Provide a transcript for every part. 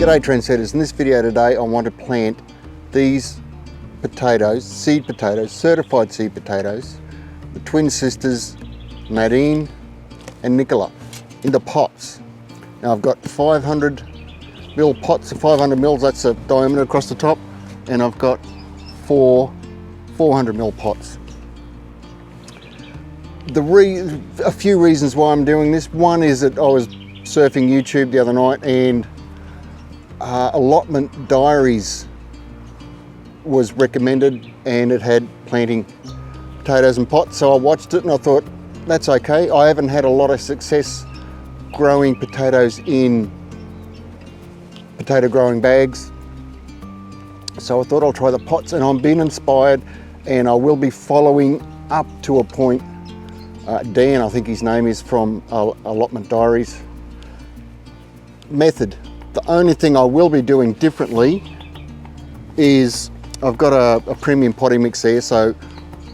G'day trendsetters, in this video today I want to plant these potatoes, seed potatoes, certified seed potatoes, the twin sisters Nadine and Nicola, into pots. Now I've got 500ml pots, 500ml, that's the diameter across the top, and I've got 400ml pots. A few reasons why I'm doing this. One is that I was surfing YouTube the other night and Allotment Diaries was recommended and it had planting potatoes in pots, so I watched it and I thought that's okay. I haven't had a lot of success growing potatoes in potato growing bags, so I thought I'll try the pots, and I'm being inspired and I will be following up to a point. Dan, I think his name is, from Allotment Diaries method. The only thing I will be doing differently is I've got a premium potting mix there, so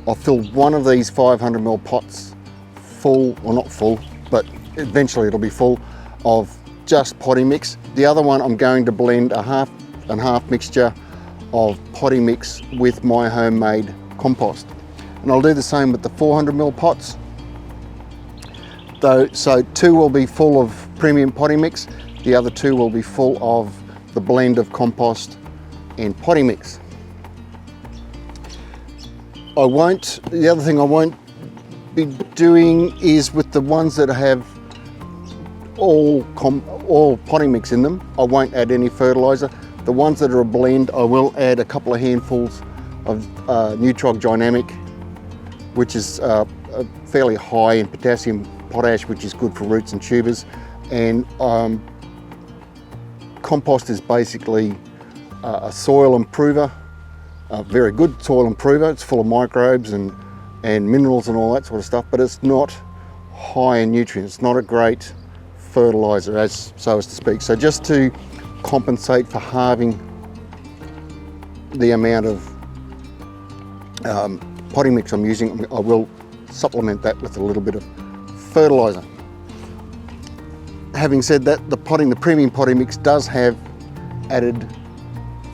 I'll fill one of these 500ml pots full, or not full, but eventually it'll be full of just potting mix. The other one I'm going to blend a half and half mixture of potting mix with my homemade compost. And I'll do the same with the 400ml pots. So two will be full of premium potting mix, the other two will be full of the blend of compost and potting mix. The other thing I won't be doing is with the ones that have all potting mix in them, I won't add any fertilizer. The ones that are a blend, I will add a couple of handfuls of ℚ𝕃𝕃𝔼𝕇, which is fairly high in potassium, potash, which is good for roots and tubers. And compost is basically a soil improver, a very good soil improver. It's full of microbes and minerals and all that sort of stuff, but it's not high in nutrients. It's not a great fertilizer, so as to speak. So just to compensate for halving the amount of potting mix I'm using, I will supplement that with a little bit of fertilizer. Having said that, the premium potting mix does have added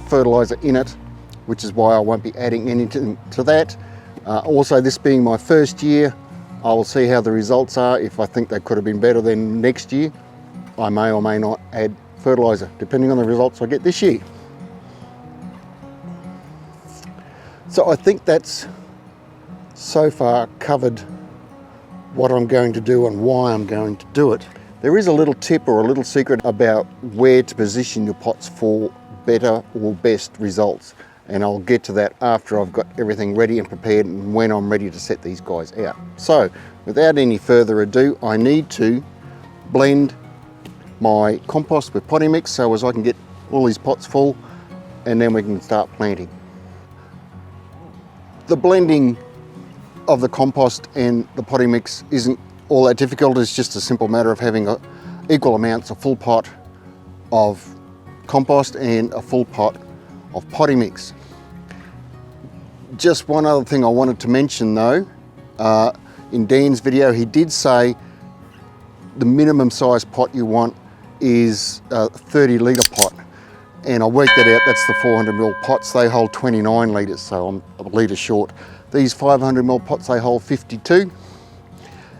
fertilizer in it, which is why I won't be adding anything to that. Also, this being my first year, I will see how the results are. If I think they could have been better than next year, I may or may not add fertilizer, depending on the results I get this year. So I think that's so far covered what I'm going to do and why I'm going to do it. There is a little tip or a little secret about where to position your pots for better or best results, and I'll get to that after I've got everything ready and prepared and when I'm ready to set these guys out. So without any further ado, I need to blend my compost with potting mix so as I can get all these pots full, and then we can start planting. The blending of the compost and the potting mix isn't all that difficult. It's just a simple matter of having equal amounts, a full pot of compost and a full pot of potting mix. Just one other thing I wanted to mention though, in Dan's video he did say the minimum size pot you want is a 30 litre pot, and I worked that out. That's the 400ml pots. They hold 29 litres, so I'm a litre short. These 500ml pots, they hold 52,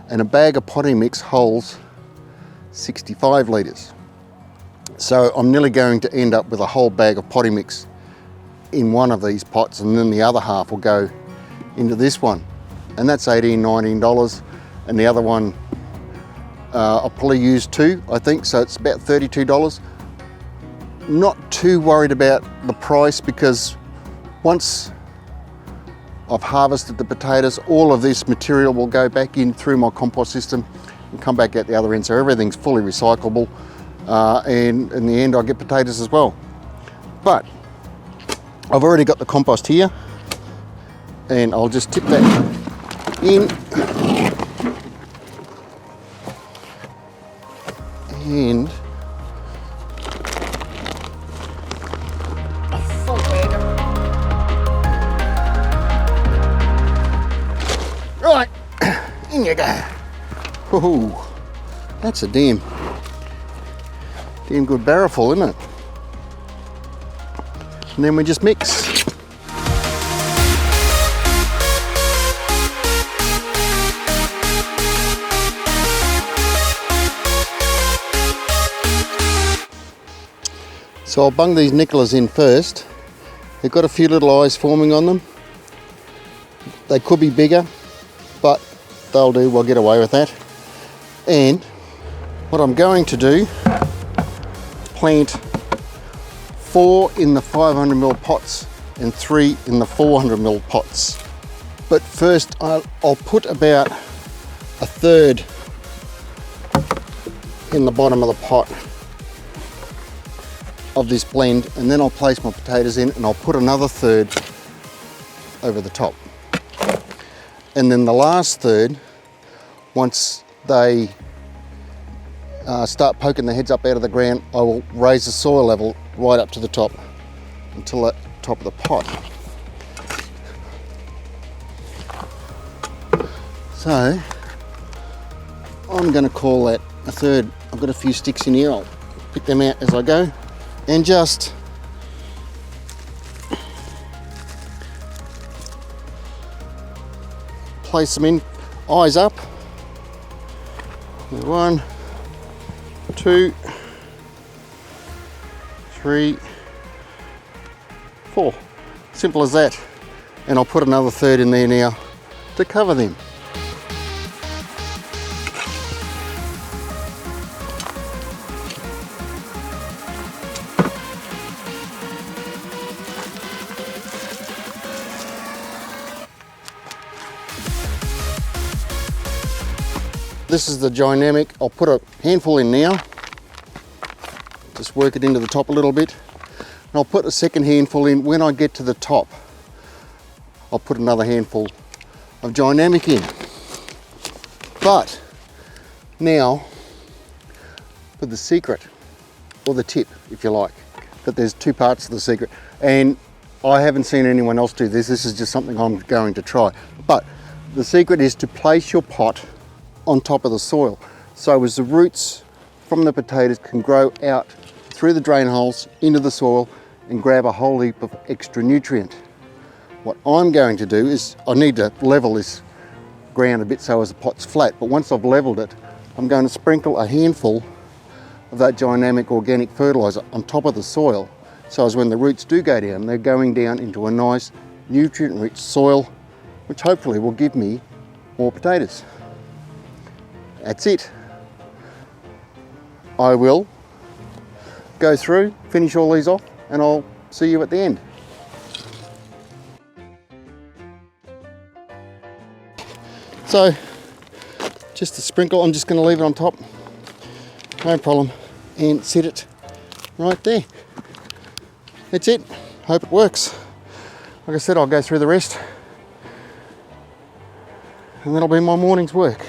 and a bag of potting mix holds 65 litres. So I'm nearly going to end up with a whole bag of potting mix in one of these pots, and then the other half will go into this one, and that's $18, $19, and the other one I'll probably use two, I think, so it's about $32. Not too worried about the price, because once I've harvested the potatoes, all of this material will go back in through my compost system and come back out the other end, so everything's fully recyclable, and in the end I'll get potatoes as well. But I've already got the compost here, and I'll just tip that in, and a full bag. Right, in you go. Woohoo! That's a damn good barrel full, isn't it? And then we just mix. So I'll bung these ℃𝕼𝔸𝕊 in first. They've got a few little eyes forming on them. They could be bigger, but they'll do, we'll get away with that. And what I'm going to do, plant 4 in the 500ml pots and 3 in the 400ml pots. But first I'll put about 1/3 in the bottom of the pot of this blend, and then I'll place my potatoes in and I'll put another 1/3 over the top. And then the last 1/3, once they start poking their heads up out of the ground, I will raise the soil level right up to the top until the top of the pot. So I'm going to call that 1/3. I've got a few sticks in here, I'll pick them out as I go and just place them in, eyes up. 1, 2, 3, 4. Simple as that. And I'll put another 1/3 in there now to cover them. This is the ℟𝕇𝕃. I'll put a handful in now. Just work it into the top a little bit. And I'll put a second handful in when I get to the top. I'll put another handful of ℟𝕇𝕃 in. But now for the secret, or the tip if you like, but there's 2 parts to the secret. And I haven't seen anyone else do this. This is just something I'm going to try. But the secret is to place your pot on top of the soil, so as the roots from the potatoes can grow out through the drain holes into the soil and grab a whole heap of extra nutrient. What I'm going to do is, I need to level this ground a bit so as the pot's flat, but once I've leveled it, I'm going to sprinkle a handful of that ℟𝕇𝕃 organic fertiliser on top of the soil, so as when the roots do go down, they're going down into a nice nutrient-rich soil, which hopefully will give me more potatoes. That's it. I will go through, finish all these off, and I'll see you at the end. So, just a sprinkle, I'm just going to leave it on top, no problem, and set it right there. That's it. Hope it works. Like I said, I'll go through the rest, and that'll be my morning's work.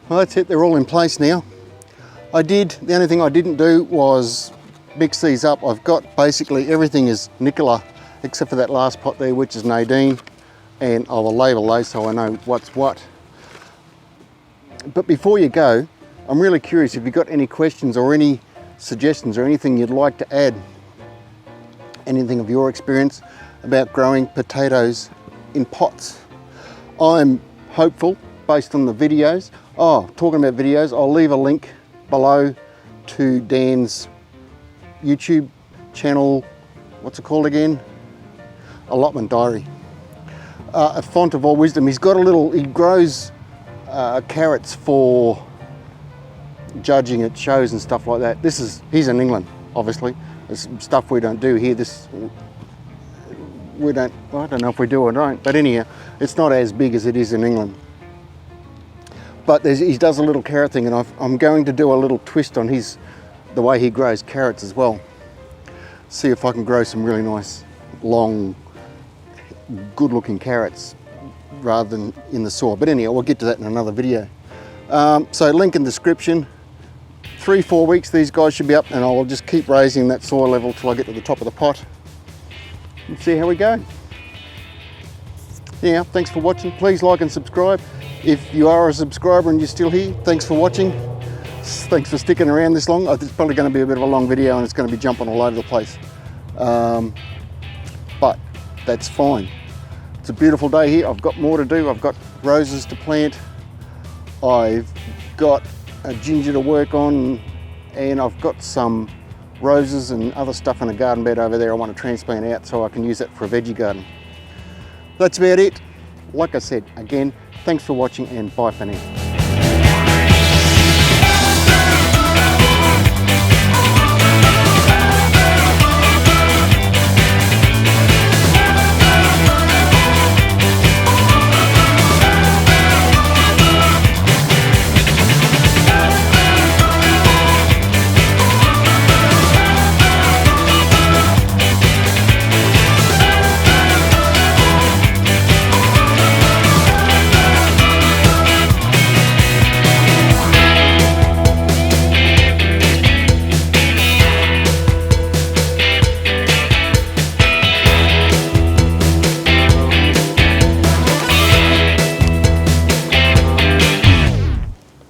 Well, that's it, they're all in place now. The only thing I didn't do was mix these up. I've got basically everything is ℃𝕼𝔸𝕊 except for that last pot there, which is Nadine, and I will label those so I know what's what. But before you go, I'm really curious if you've got any questions or any suggestions or anything you'd like to add, anything of your experience about growing potatoes in pots. I'm hopeful based on the videos. Oh, talking about videos, I'll leave a link below to Dan's YouTube channel. What's it called again? Allotment Diary. A font of all wisdom. He's got he grows carrots for judging at shows and stuff like that. He's in England, obviously. There's stuff we don't do here. Well, I don't know if we do or don't, but anyhow, it's not as big as it is in England. But he does a little carrot thing, and I'm going to do a little twist on the way he grows carrots as well. See if I can grow some really nice, long, good-looking carrots rather than in the soil. But anyhow, we'll get to that in another video. So link in description. 3-4 weeks these guys should be up, and I'll just keep raising that soil level till I get to the top of the pot and see how we go. Yeah, thanks for watching. Please like and subscribe. If you are a subscriber and you're still here, thanks for watching. Thanks for sticking around this long. It's probably going to be a bit of a long video and it's going to be jumping all over the place. But that's fine. It's a beautiful day here. I've got more to do. I've got roses to plant. I've got a ginger to work on, and I've got some roses and other stuff in a garden bed over there I want to transplant out so I can use that for a veggie garden. That's about it. Like I said, again, thanks for watching and bye for now.